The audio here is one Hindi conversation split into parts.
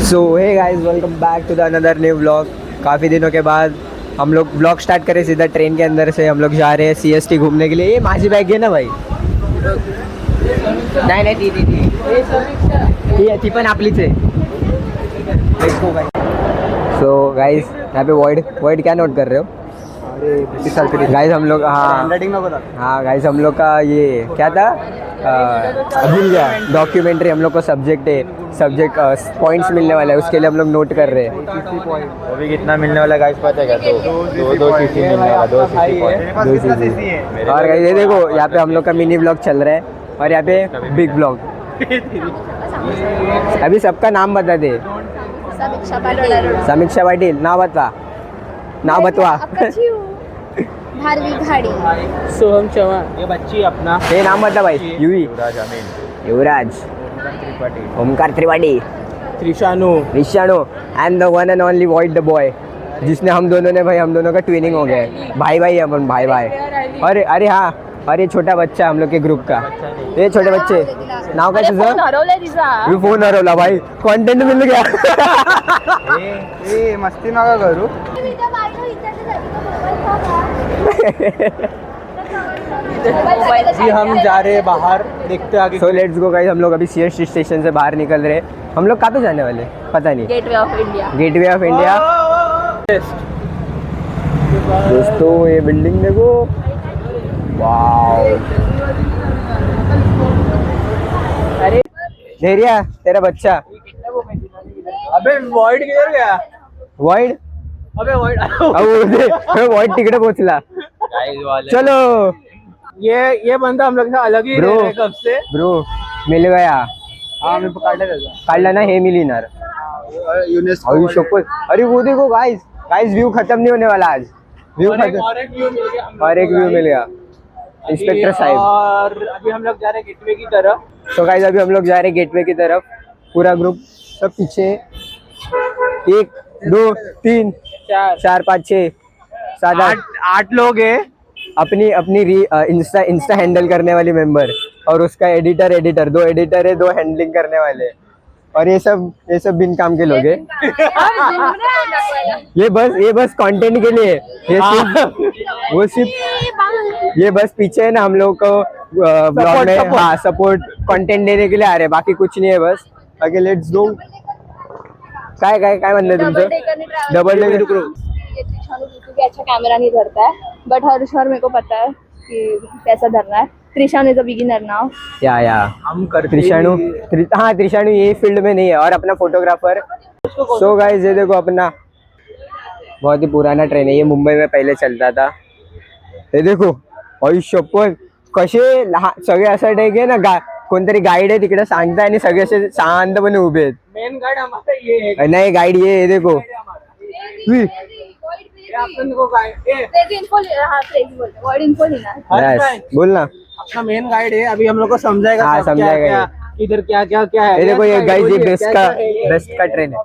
So hey guys, welcome back to the another new vlog. काफ़ी दिनों के बाद हम लोग व्लॉग स्टार्ट करें सीधा ट्रेन के अंदर से। हम लोग जा रहे हैं CST घूमने के लिए। ये माझी बैग है ना भाई? नहीं नहीं, ती पण आपलीच आहे। सो गाइस, यहाँ पे वॉइड क्या नोट कर रहे हो? गाइस हम लोग हाँ गाइस हम लोग का ये क्या था, भूल गया। डॉक्यूमेंट्री हम लोग को सब्जेक्ट पॉइंट्स मिलने वाला है, उसके लिए हम लोग नोट कर रहे हैं। वो भी कितना मिलने वाला गाइस पता है क्या? दो CC मिलने वाला, 2 CC पॉइंट। और गाइस ये देखो, यहाँ पे हम लोग का मिनी ब्लॉग चल रहा है और यहाँ पे बिग ब्लॉग। अभी सबका नाम बता दे। समीक्षा पाटिल, नाव बतवा। भारवी घाड़ी, सोहम चौहान, ये बच्ची अपना ये नाम बता भाई। Yuvraj Amin, Yuvraj, Omkar Tripathi, Trishanu, Vishanu and the one and only void the boy, जिसने हम दोनों का ट्विनिंग हो गया है। भाई अपन भाई। और अरे हाँ, और ये छोटा बच्चा हम लोग के ग्रुप का। ये छोटे बच्चे नाव काय तुझं? मी फोन हरवला भाई, कंटेंट मिल गया। ए मस्ती नका करू। जी हम जा रहे हैं बाहर, देखते आगे। सो लेट्स गो गाइस, हम लोग अभी CST स्टेशन से बाहर निकल रहे हैं। हम लोग कहाँ पे जाने वाले पता नहीं। Gateway of India. Gateway of India. दोस्तों ये बिल्डिंग देखो, वाओ। अरे धैर्या, तेरा बच्चा। अबे वॉइड किधर गया? वॉइड अबे वॉइड वॉइड तिकडे पोहोचला। चलो ये बंदा हम लोग से अलग ही Bro. रह रहे कब से। ब्रो, मिल गया। हाँ मैं पकड़ लेता। काढला ना, हे मिलीनर। अरे वो देखो गाइस, व्यू खत्म नहीं होने वाला आज। व्यू खत्म और एक व्यू मिल गया। और एक व्यू मिल गया। इंस्पेक्टर साहब। और अभी हम लोग जा रहे हैं गेटवे की तरफ। तो गाइस अभी हम लोग जा रहे हैं गेटवे की तरफ। पूरा ग्रुप सब पीछे। 1 2 3 4 5 6 7 8 लोग हैं। अपनी इंस्टा हैंडल करने वाली मेंबर, और उसका एडिटर 2 एडिटर है, 2 हैंडलिंग करने वाले। और ये सब बिन काम के लोग हैं। ये बस कंटेंट के लिए। ये बस पीछे है ना, हम लोग को ब्लॉग में हाँ सपोर्ट कंटेंट देने के लिए आ रहे हैं, बाकी कुछ नहीं है। बस आगे लेट्स गो। काय म्हणणं तुमचं? डबल डेकर क्योंकि अच्छा कैमरा नहीं धरता है, बट हर्ष और मेरे को पता है कि कैसा धरना है। Trishanu is a beginner now. या हम करते त्रिशाणु ये फील्ड में नहीं है, और अपना फोटोग्राफर। सो गाइस ये देखो, अपना बहुत ही पुराना ट्रेन है ये, मुंबई में पहले चलता था। हे देखो, आयुष्य पण कसे सगळे असं आहे ना, कोणतरी गाईड आहे तिकडे सांगताय आणि सगळे असे शांतपणे उभे आहेत। मेन गाइड हमारा ये है। नाही गाईड ये देखो। बोल ना। अपना मेन गाइड है, अभी हम लोग को समझाएगा। हाँ, समझाएगा इधर क्या है। ये देखो, ये गाइस ये बेस्ट का ट्रेन है।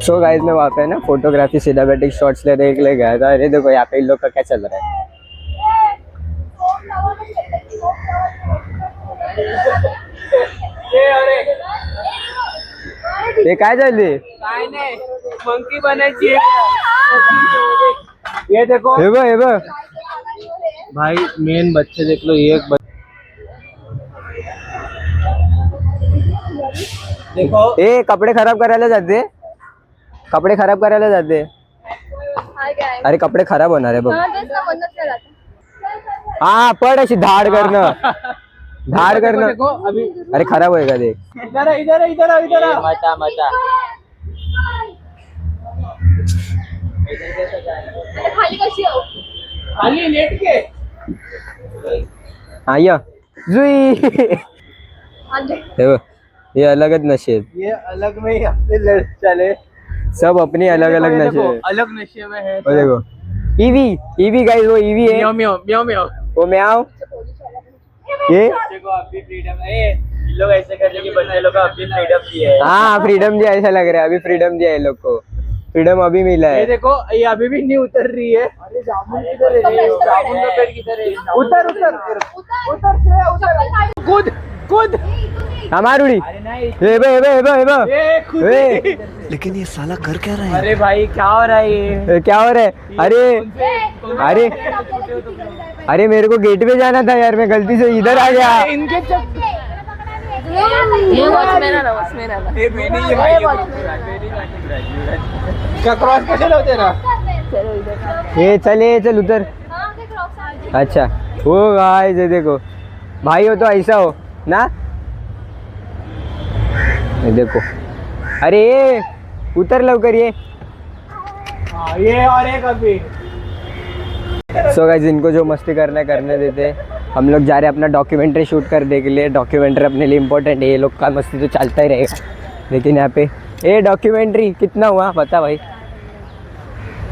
सो गाइस मैं वहाँ पे ना फोटोग्राफी सिनेमैटिक शॉट्स लेने के लिए गया था। अरे देखो यहाँ पे इन लोग का क्या चल रहा है। ये काय झाली? काय नाही, मंकी बनायची। ये देखो, हे बघ भाई मेन बच्चे देख लो। ये एक देखो, ए कपड़े खराब करायला जाते। अरे कपडे खराब होणार आहे बघ। हा पड अशी धाड करणं धाड करणं देखो अभी अरे खराब होएगा देख इधर है, इधर है, इधर है, इधर है। मचा मचा खाली कशी हो खाली लेट के हा या जुई हे बघ, ये अलगच नशे आहेत. ये अलग में ही अपने लड़ चले सब अपनी अलग अलग नशे देखो, हैं. अलग नशे में है वो देखो ईवी ईवी गाइस वो ईवी है म्याओ म्याओ म्याओ म्याओ वो मैं आओ ये देखो अभी फ्रीडम है इन लोग ऐसे करने की बच्चे लोग को अभी फ्रीडम दी है हाँ फ्रीडम दिया ऐसा लग रहा है अभी फ्रीडम दिया है लोग को फ्रीडम अभी मिला ये है देखो ये अभी भी नहीं उतर रही है अरे जामुन किधर है जामुन का पेड़ किधर है उतर उतर उतर कूद कूद हमारुड़ी अरे नहीं हे बे हे बे हे बे हे बे ये कूद ए, लेकिन ये साला कर क्या रहा है? अरे भाई क्या हो रहा है ये ए, क्या हो रहा है अरे अरे अरे मेरे को गेट पे जाना था यार मैं गलती से इधर आ गया इनके ये वॉचमैन आला वॉचमैन आला ये मैंने ये भाई क्या क्रॉस कैसे होते ना चलो इधर ये चल उधर अच्छा वो गाइस ये देखो भाई हो तो ऐसा हो ना ये देखो अरे ये उतर लवकर ये हाँ, ये और एक अभी सो गाइस इनको जो मस्ती करना है करने देते हैं. हम लोग जा रहे हैं अपना डॉक्यूमेंट्री शूट करने के लिए. डॉक्यूमेंट्री अपने लिए इम्पोर्टेंट है. ये लोग का मस्ती तो चलता ही रहेगा लेकिन यहाँ पे ये डॉक्यूमेंट्री कितना हुआ पता भाई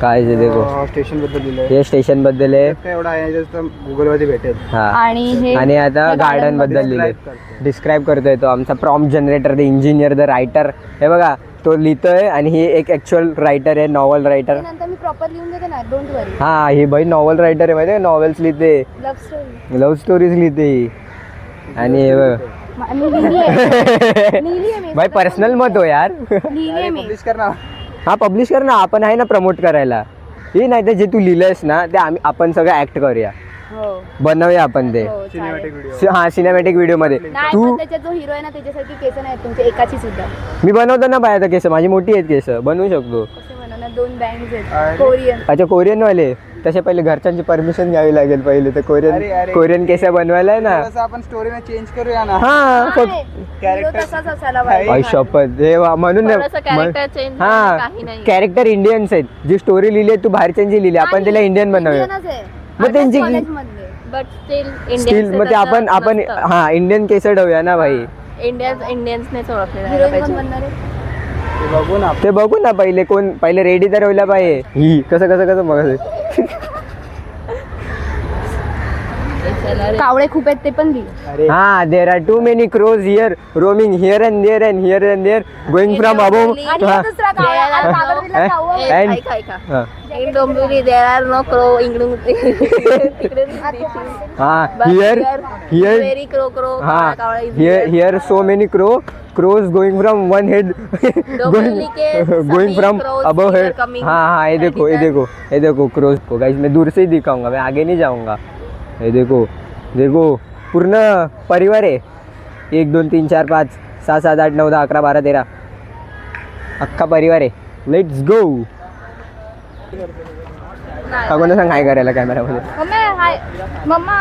काय जे देखो स्टेशन बद्दल दिलंय हे स्टेशन बद्दल आहे एवढा आहे जसं गुगल वरती भेटेल हा आणि हे आणि आता हे गार्डन बद्दल लिहिले डिस्क्राईब करतोय तो आमचा prompt generator the engineer the writer हे बघा तो लिहितोय आणि ही एक ॲक्च्युअल रायटर आहे नॉवल रायटर नंतर मी प्रॉपर लिहून देते ना डोंट वरी हा ही भाई नॉवल रायटर आहे माहिती आहे नॉवेल्स लिहिते लव्ह स्टोरी लव्ह स्टोरीज लिहिते ही. आणि हे बघ मी लिहिली आहे मी भाई पर्सनल मत हो यार लिहिली आहे मी पब्लिश करना हा पब्लिश कर ना आपण आहे ना प्रमोट करायला हे नाही तर जे तू लिहिलंयस ना ते आपण सगळं ऍक्ट करूया हो बनवूया आपण ते हो सिनेमॅटिक व्हिडिओ हा सिनेमॅटिक व्हिडिओ मध्ये नाही तू पण त्याच्यात जो हिरो आहे ना त्याच्यासारखी केस नाही आहेत तुमच्या एकाची सुद्धा मी बनवतो ना बाय आता केस माझी मोठी आहेत केस बनवू शकतो कसे बनवणार 2 बँग्स आहेत कोरियन अच्छा कोरियन वाले तसे पहिले घरच्यांची परमिशन घ्यावी लागेल पहिले तर अरे. कोरियन केस बनवायला आहे ना थोडंसं आपण स्टोरी में चेंज करूया ना हा हिरो तसाच असायला पाहिजे आई शपथ हे वा, म्हणून नाही. थोडंसं character change झालं, हा काही नाही. कॅरेक्टर इंडियन्स आहेत जी स्टोरी लिहिली आहे तू बाहेरच्यांची लिहिली आपण त्याला इंडियन बनवूया मग त्यांची बट स्टील स्टील मग ते आपण हा इंडियन केस ठेवूया ना भाई इंडियन्सनेच ओळखले जायला पाहिजे ते बघू ना ते बघू ना पहिले कोण पहिले रेडी तर होईल पाहिजे ही कसं मग कावळे खूप आहेत ते पण लिहि हा there are too many crows here roaming here and there and here and there going from above in Dombivli there are no crow English हा हिअर व्हेरी क्रो हा here so many crows going from one head going from above head हाँ ये देखो क्रोज को गाइस मैं दूर से ही दिखाऊंगा मैं आगे नहीं जाऊंगा ये देखो पूर्ण परिवार आहे 1 2 3 4 5 6 7 8 9 10 11 12 13 अख्खा परिवार आहे लेट्स गो कोणा सांग हाय करायला कॅमेरामध्ये मम्मा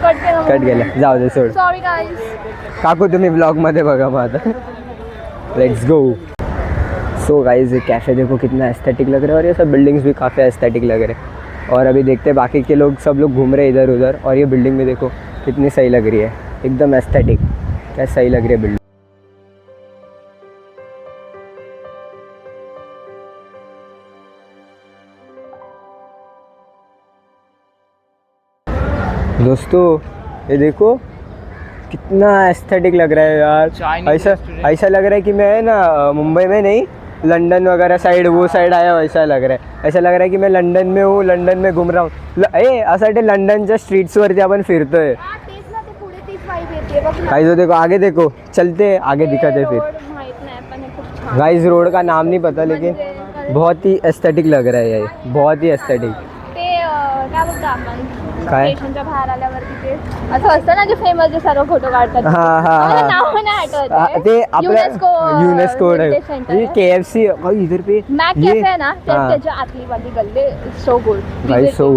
कट गेला जाऊ दे सोड सॉरी गाइस काकू तुम्ही ब्लॉगमध्ये बघा मग आता लेट्स गो सो गाइस ये कैफ़े देखो कितना एस्थेटिक लग रहा है और ये सब बिल्डिंग्स भी काफ़ी एस्थेटिक लग रहे हैं और अभी देखते हैं बाकी के लोग सब लोग घूम रहे हैं इधर उधर और ये बिल्डिंग भी देखो कितनी सही लग रही है एकदम एस्थेटिक क्या सही लग रही है बिल्डिंग दोस्तों ये देखो कितना एस्थेटिक लग रहा है यार ऐसा लग रहा है कि मैं है ना मुंबई में नहीं लंदन वगैरह साइड वो साइड आया वैसा लग रहा है ऐसा लग रहा है कि मैं लंदन में हूँ लंदन में घूम रहा हूँ असं वाटतं लंडनच्या स्ट्रीट्सवरती आपण फिरतोय गाइस देखो आगे देखो चलते आगे दिखाते फिर गाइस रोड का नाम नहीं पता लेकिन बहुत ही एस्थेटिक लग रहा है ये बहुत ही एस्थेटिक काय बोलतो आपण काय? स्टेशनच्या बाहेर आल्यावरती ते असं असतं ना जे फेमस जे सर्व फोटो काढतात हा मला नाव नाही आठवत ते आपलं युनेस्को KFC इधर पे मॅक ये कॅफे आहे ना हाँ. त्याच्या आतली वाली गल्ली सो गुड भाई so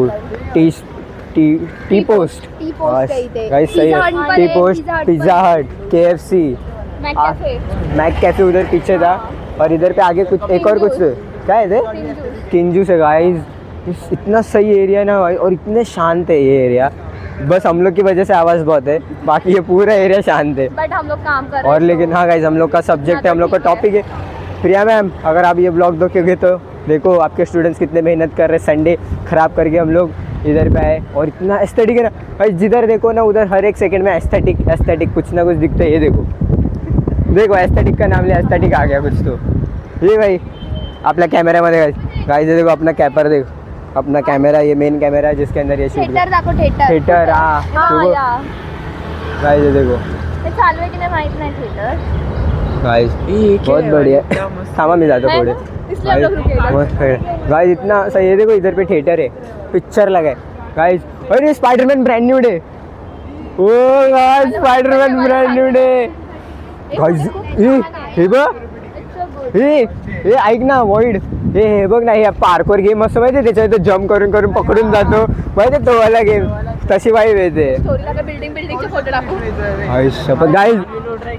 T post T post गई थे गाइस सही है T post Pizza Hut KFC Mac cafe Mac cafe उधर पीछे था और इधर पे आगे कुछ एक और कुछ क्या है थे किंजू से गाइस इतना सही एरिया ना भाई और इतने शांत है ये एरिया बस हम लोग की वजह से आवाज़ बहुत है बाकी ये पूरा एरिया शांत है बट हम लोग काम कर रहे और लेकिन हाँ गाइस हम लोग का सब्जेक्ट है हम लोग का टॉपिक है प्रिया मैम अगर आप ये ब्लॉग देखोगे तो देखो आपके स्टूडेंट्स कितने मेहनत कर रहे हैं संडे ख़राब करके हम लोग इधर पे आए और इतना एस्थेटिक है ना भाई जिधर देखो ना उधर हर एक सेकंड में एस्थेटिक कुछ ना कुछ दिखता है ये देखो एस्थेटिक का नाम लिया एस्थेटिक आ गया कुछ तो ये भाई आपला कॅमेऱ्यामध्ये गाइस ये देखो अपना कैपर देखो अपना कैमरा ये मेन कैमरा है जिसके अंदर ये शूट थिएटर दाखव थिएटर थिएटर हाँ देखो या गाइस ये देखो ते चालू आहे की नाही माहित नाही थिएटर गाइस बहुत बढ़िया थामा मैं जाता थोड़े इसलिए हम लोग रुके इधर गाइस इतना सही है देखो इधर पे थिएटर है पिक्चर लगा है गाइस अरे Spiderman brand new day oh guys Spiderman brand new day guys हे बघ हे ऐक ना वॉइड हे बघ ना हे पार्कवर गेम असतो माहिती त्याच्यात जम्प करून करून पकडून जातो माहिती तो वाला गेम तशी वाईब येते स्टोरीला का बिल्डिंगचे फोटो टाकू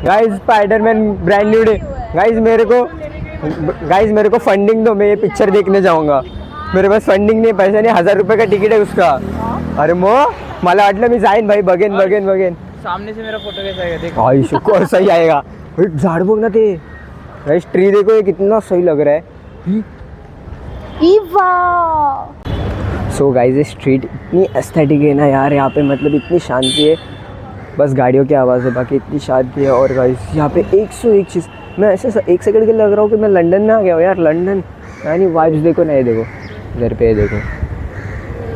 guys Spiderman brand new day guys मेरे को फंडिंग दो मैं ये पिक्चर देखने जाऊंगा मेरे पास फंडिंग नहीं पैसा नहीं 1000 रुपये का टिकट है उसका अरे मला वाटलं मी जाईन भाई बघेन सामने से मेरा फोटो कैसा आएगा देख आई शुक्र सही आएगा झाड़ बघ ना ते गाइस ट्री देखो ये कितना सही लग रहा है इवा सो गाइस ये स्ट्रीट इतनी एस्थेटिक है ना यार यहाँ पे मतलब इतनी शांति है बस गाड़ियों की आवाज़ है बाकी इतनी शांति है और गाइस यहाँ पे 101 चीज़ मैं ऐसे एक सेकंड के लग रहा हूँ कि मैं लंदन में आ गया हूँ यार लंदन यानी वाइब्स देखो ना ये देखो इधर पे देखो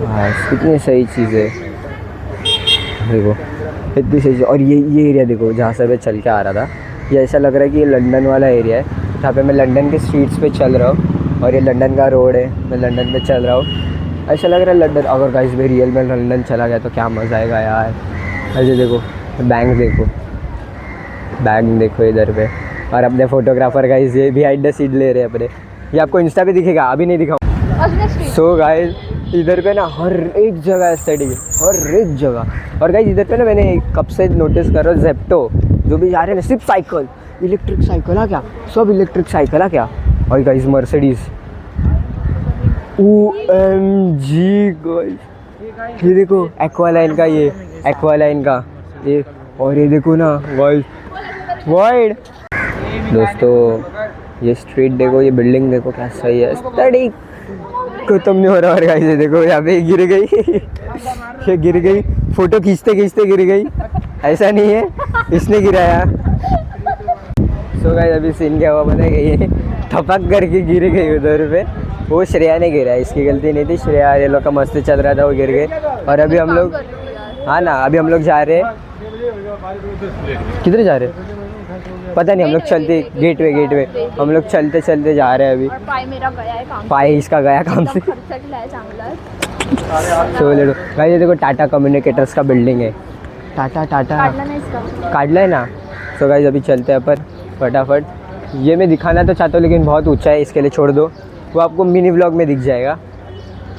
बस कितनी सही चीज़ है देखो इतनी सही और ये एरिया देखो जहाँ से मैं चल के आ रहा था ये ऐसा लग रहा है कि ये लंदन वाला एरिया है जहाँ पे मैं लंदन के स्ट्रीट्स पे चल रहा हूँ और ये लंदन का रोड है मैं लंदन पे चल रहा हूँ ऐसा लग रहा है लंदन अगर गाइस में रियल में लंदन चला गया तो क्या मज़ा आएगा यार ऐसे देखो बैंक देखो इधर पे और अपने फोटोग्राफर गाइस ये बिहाइंड द सीन ले रहे हैं अपने ये आपको इंस्टा पे दिखेगा अभी नहीं दिखाऊँ सो गाइस इधर पे ना हर एक जगह एस्थेटिक है हर एक जगह और गाइस इधर पे ना मैंने कब से नोटिस कर रहा हूँ ज़ेप्टो जो भी जा रहे हैं ना सिर्फ साइकिल इलेक्ट्रिक साइकिल है क्या सब इलेक्ट्रिक साइकिल है क्या और गाइस मर्सिडीज OMG गाइस ये देखो एक्वालाइन का ये और ये देखो ना गाइस वाइड दोस्तों ये स्ट्रीट देखो ये बिल्डिंग देखो क्या सही है एस्थेटिक खत्म नहीं हो रहा और गाइस ये देखो यहाँ पे गिर गई ये गिर गई फोटो खींचते गिर गई ऐसा नहीं है इसने गिराया सो गाइस अभी सीन क्या हुआ पता है ये थपक करके गिर गई उधर पे वो श्रेया ने गिरा इसकी गलती नहीं थी श्रेया ये लोग का मस्त चल रहा था वो गिर गए और अभी हम लोग हाँ ना अभी हम लोग जा रहे हैं किधर जा रहे हैं पता नहीं हम लोग चलते गेटवे हम लोग चलते जा रहे हैं अभी पाय मेरा गया है काम पाय इसका गया काम से खर्चटला आहे चांगला सो ले लो गाइस ये देखो टाटा कम्युनिकेटर्स का बिल्डिंग है टाटा काढला नाही इसका काटला है ना सो गाइस अभी चलते हैं अपन फटाफट ये मैं दिखाना तो चाहता हूँ लेकिन बहुत ऊंचा है इसके लिए छोड़ दो वो आपको मिनी व्लॉग में दिख जाएगा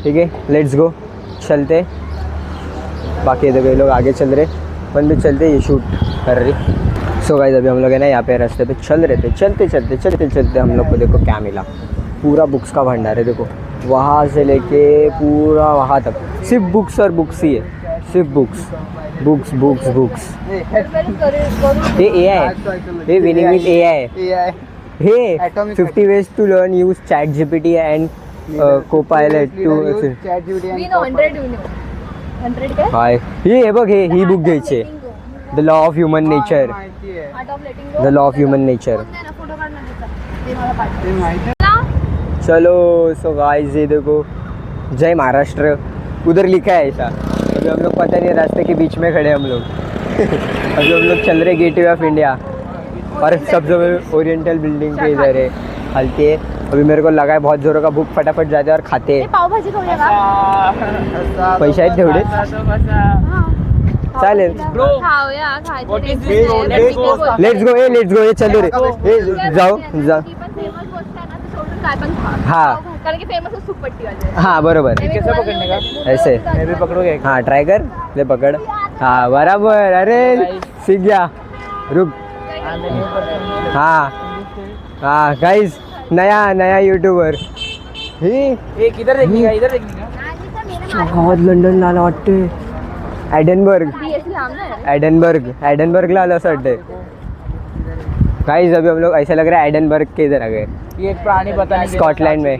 ठीक है लेट्स गो चलते बाकी देखो ये लोग आगे चल रहे अपन भी चलते ये शूट कर रही सो गाइस अभी हम लोग है ना यहाँ पे रास्ते पे चल रहे थे चलते हम लोग को देखो क्या मिला पूरा बुक्स का भंडार है देखो वहाँ से लेके पूरा वहाँ तक सिर्फ बुक्स और बुक्स ही है सिर्फ बुक्स ये AI ये winning with AI Hey, 50 ways to learn use ChatGPT and Copilot to we know 100 काय हाय हे बघ हे ही बुक घ्यायची the law of human nature art of letting go the law of human nature photo काढणार ते मला पाठव चलो सो गाइस ये देखो जय महाराष्ट्र उधर लिखा है ऐसा अभी हम लोग पता नहीं रास्ते के बीच में खड़े हम लोग अभी हम लोग चल रहे गेटवे ऑफ इंडिया और सब जगह ओरिएंटल बिल्डिंग के इधर है हल्के अभी मेरे को लगा है बहुत जोरों का भूख फटाफट जाते और खाते ते पावभाजी खाऊया का पैसे आहेत तेवढे चालेल खाऊया लेट्स गो ये चलो रे जाओ फेमस गोष्ट आहे ना ते सोडून काय पण खा. हाँ. पाव खा. कारण की फेमस आहे सुपट्टी वाले. हाँ बरोबर. कैसे पकड़ने का? ऐसे. मैं भी पकड़ोगे? हाँ ट्राई कर, ले पकड़. हाँ बराबर. अरे सीख गया. रुक. हाँ हाँ गाइस, नया यूट्यूबर ही ये किधर देखने का? इधर देखने का? गावात लंडन आला वाटते. एडनबर्ग. BSc लांब ना. एडनबर्गला आलं असं वाटतंय. गाइस अभी हम लोग ऐसा लग रहा है एडनबर्ग के इधर आ गए, ये एक प्राणी पता नहीं स्कॉटलैंड में.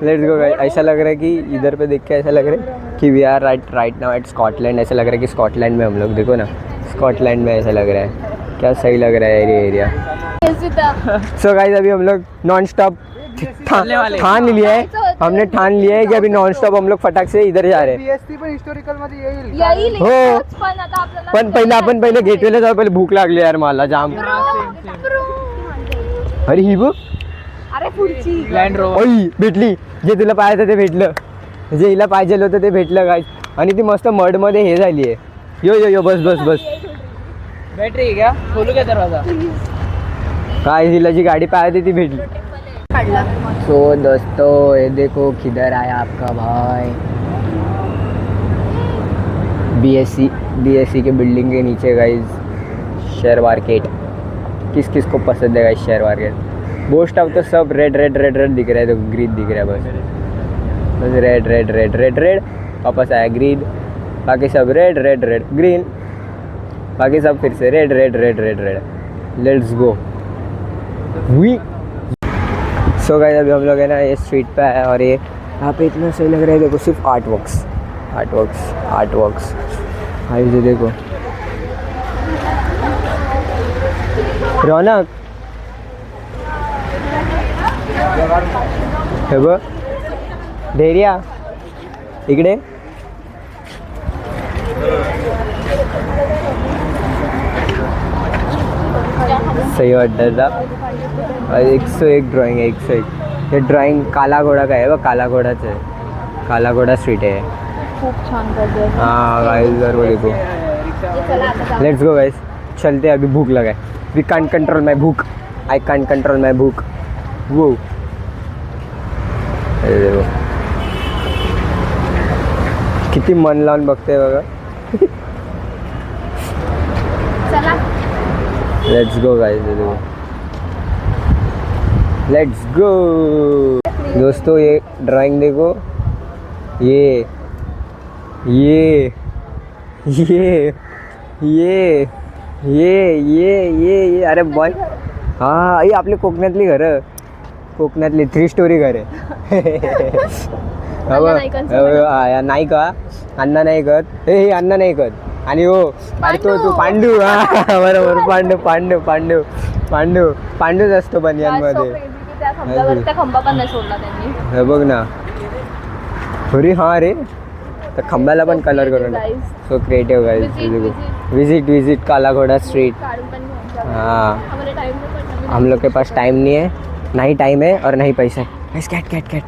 Let's go guys. ऐसा लग रहा है कि इधर पे देख के ऐसा लग रहा है कि we are right now at Scotland. ऐसा लग रहा है कि स्कॉटलैंड में हम लोग, देखो ना स्कॉटलैंड में ऐसा लग रहा है. क्या सही लग रहा है ये एरिया. सो गाइस अभी हम लोग नॉन स्टॉप ठान लिया है. हमने ठान लिया है कि अभी नॉन स्टॉप हम लोग फटाक से इधर जा रहे हैं. बीएससी पण हिस्टोरिकल मध्ये येईल. यही हो. लिहिलंच पण आता आपल्याला पण पहिले गेटवेला जाऊ. पहिले भूक लागली यार मला जाम. अरे ही बघ. अरे पुढची लँड रोवर. ओय भेटली. जे तुला पाहायचं ते भेटलं, जे हिला पाहिजे होतं ते भेटलं गाइस. आणि ती मस्त मड मध्ये हे झाली आहे. यो बस. बैटरी है क्या? खोलू क्या दरवाजा? काय हिला जी गाड़ी पाहिजे ती भेटली. काढला. सो दोस्तों ये देखो किधर आया आपका भाई. बीएससी के बिल्डिंग के नीचे गाइस शेयर मार्केट. किस किस को पसंद है guys share market. Boast of तो सब रेड दिख रहा है. तो ग्रीन दिख रहा है बस रेड. वापस आया ग्रीन. बाकी सब रेड ग्रीन. बाकी सब फिर से red. Let's go we. So guys अभी हम लोग है ना ये स्ट्रीट पे आए और ये यहाँ पे इतना सही लग रहा है. देखो सिर्फ आर्ट वर्क्स. हाँ ये देखो रौनक हे बघ. धैर्या इकडे. सही वाटतं ना. 101 ड्रॉइंग आहे. 101. हे ड्रॉइंग काला घोडा काय आहे बघ. काला घोडाचं आहे. काला घोडा स्ट्रीट आहे. खूप छान करते. हाँ गाइस जरूर देखो. Let's go guys. चलते अभी भूख लगा है. वी कांट कंट्रोल माय भूख. आई कांट कंट्रोल माय भूख. वो अरे देखो किती मन लावून बघते बघा. चला. Let's go guys. देखो लेट्स गो दोस्तों. ये ड्राइंग देखो. ये अरे बॉय. हाँ ये आपली कोकणातली घरं. कोकणातली 3 स्टोरी घर आहे. नाही का अण्णा नाही करत. हे अण्णा नाही करत. आणि हो अरे तो पांडू. हा बरोबर. पांडूच असतो बनियांमध्ये. त्या खंबा पण नाही सोडला त्यांनी. हे बघ ना. अरे हाँ रे तर खंब्याला पण कलर करून. So creative guys. विजिट काला घोड़ा स्ट्रीट. हाँ हम लोग के पास टाइम नहीं है. नहीं टाइम है और नहीं पैसा है. Cat.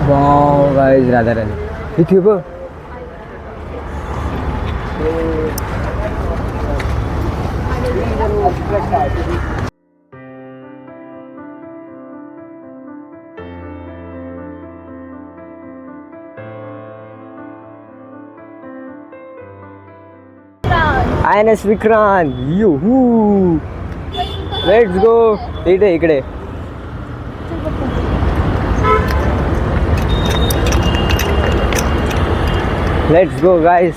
Wow guys Radha Rani इथे बघ. INS Vikrant. Yoohoo. Let's go. इकडे. Let's go guys.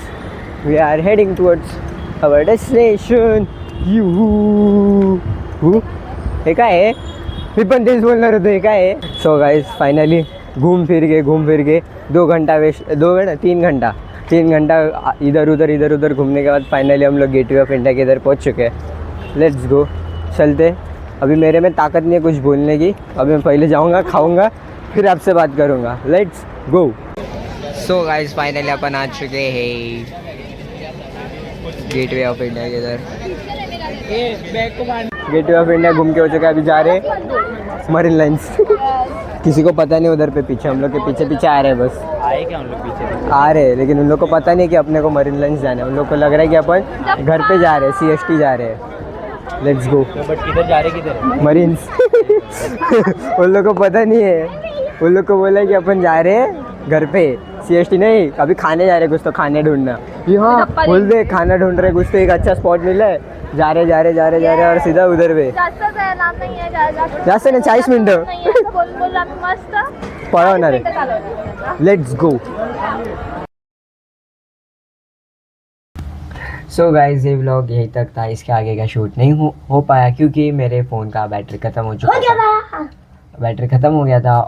We are heading towards our destination. Yoohoo. हे काय आहे. मी पण तेच बोलणार होतो. हे काय आहे. सो गाइस फाइनली घूम फिर के 2 घंटा वेस्ट 3 घंटा इधर उधर घूमने के बाद फाइनली हम लोग गेटवे ऑफ इंडिया के इधर पहुंच चुके हैं. Let's go. चलते. अभी मेरे में ताकत नहीं है कुछ बोलने की. अभी मैं पहले जाऊंगा खाऊंगा फिर आपसे बात करूंगा. Let's go. So guys finally अपन आ चुके हैं गेटवे ऑफ इंडिया के इधर. गेटवे ऑफ इंडिया घूम के हो चुका है. अभी जा रहे हैं मरीन लाइन्स. किसी को पता नहीं उधर पे पीछे हम लोग के पीछे आ रहे हैं. बस आए क्या हम लोग पीछे? आ रहे हैं लेकिन उन लोग को पता नहीं कि अपने को मरीन लाइन्स जाना है. उन लोग को लग रहा है कि अपन घर पे जा रहे हैं. CST जा रहे हैं. Let's go. बट किधर जा रहे किधर? मरीन्स। उन लोग को पता नहीं है, उन लोग को बोला कि अपन जा रहे हैं घर पे, CST नहीं, अभी खाने जा रहे कुछ, तो खाने ढूंढना। हाँ बोल दे खाना ढूंढ रहे कुछ, तो एक अच्छा स्पॉट मिला है, जा रहे और सीधा उधर पे। जास्त नाही 40 मिनिटं पळवणार आहे। Let's go. सो गाइस ये व्लॉग यहीं तक था, इसके आगे का शूट नहीं हो पाया क्योंकि मेरे फ़ोन का बैटरी ख़त्म हो चुका था, बैटरी ख़त्म हो गया था।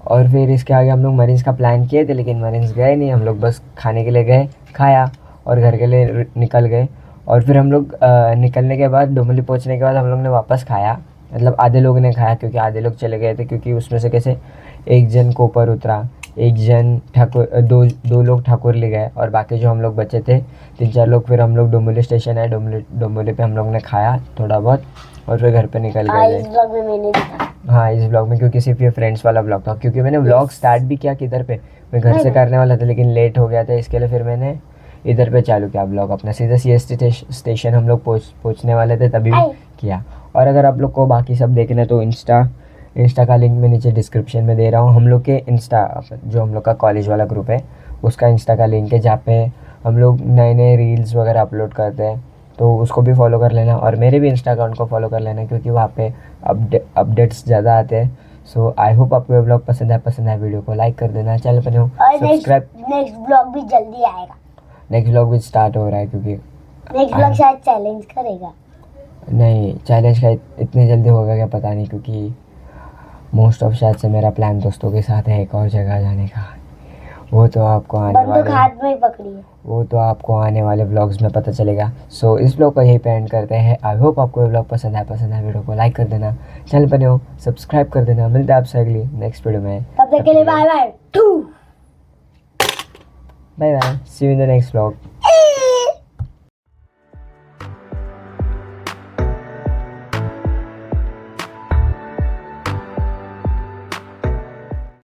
और फिर इसके आगे हम लोग मरीन्स का प्लान किए थे, लेकिन मरीन्स गए नहीं, हम लोग बस खाने के लिए गए, खाया और घर के लिए निकल गए। और फिर हम लोग निकलने के बाद डोमली पहुंचने के बाद हम लोग ने वापस खाया, मतलब आधे लोग ने खाया क्योंकि आधे लोग चले गए थे, क्योंकि उसमें से कैसे एक जन कोपर उतरा, एक जन ठाकुर, दो लोग ठाकुर ले गए और बाकी जो हम लोग बचे थे 3-4 लोग, फिर हम लोग डोंबिवली स्टेशन आए, डोंबिवली पे हम लोग ने खाया थोड़ा बहुत और फिर घर पे निकल गए। हाँ इस ब्लॉग में, क्योंकि सिर्फ ये फ्रेंड्स वाला ब्लॉग था, क्योंकि मैंने ब्लॉग स्टार्ट भी किया किधर पे, मैं घर से करने वाला था लेकिन लेट हो गया था, इसके लिए फिर मैंने इधर पे चालू किया ब्लॉग अपना। सीधा CST स्टेशन हम लोग पहुँचने वाले थे तभी किया। और अगर आप लोग को बाकी सब देखना है तो इंस्टा का लिंक मैं नीचे डिस्क्रिप्शन में दे रहा हूँ। हम लोग के इंस्टा जो हम लोग का कॉलेज वाला ग्रुप है उसका इंस्टा का लिंक है, जहाँ पे हम लोग नए रील्स वगैरह अपलोड करते हैं, तो उसको भी फॉलो कर लेना। और मेरे भी इंस्टा अकाउंट को फॉलो कर लेना, क्योंकि वहाँ पे अपडेट्स ज़्यादा आते हैं। सो आई होप आपको ये ब्लॉग पसंद है वीडियो को लाइक कर देना, चैनल पर सब्सक्राइब। नेक्स्ट ब्लॉग भी जल्दी आएगा, नेक्स्ट ब्लॉग भी स्टार्ट हो रहा है, क्योंकि नेक्स्ट ब्लॉग शायद चैलेंज करेगा। नहीं चैलेंज का इतने जल्दी होगा क्या पता नहीं, क्योंकि मोस्ट ऑफ शायद से मेरा प्लान दोस्तों के साथ है एक और जगह जाने का, वो तो आपको आने वाले हाथ में पकड़ी है, वो तो आपको आने वाले व्लॉग्स में पता चलेगा। सो इस ब्लॉग को यहीं पे एंड करते हैं। आई होप आपको ये ब्लॉग पसंद है वीडियो को लाइक कर देना, चैनल पर हो सब्सक्राइब कर देना। मिलते हैं आपसे अगली नेक्स्ट वीडियो में, तब तक के लिए bye bye, bye bye, see you in the next vlog.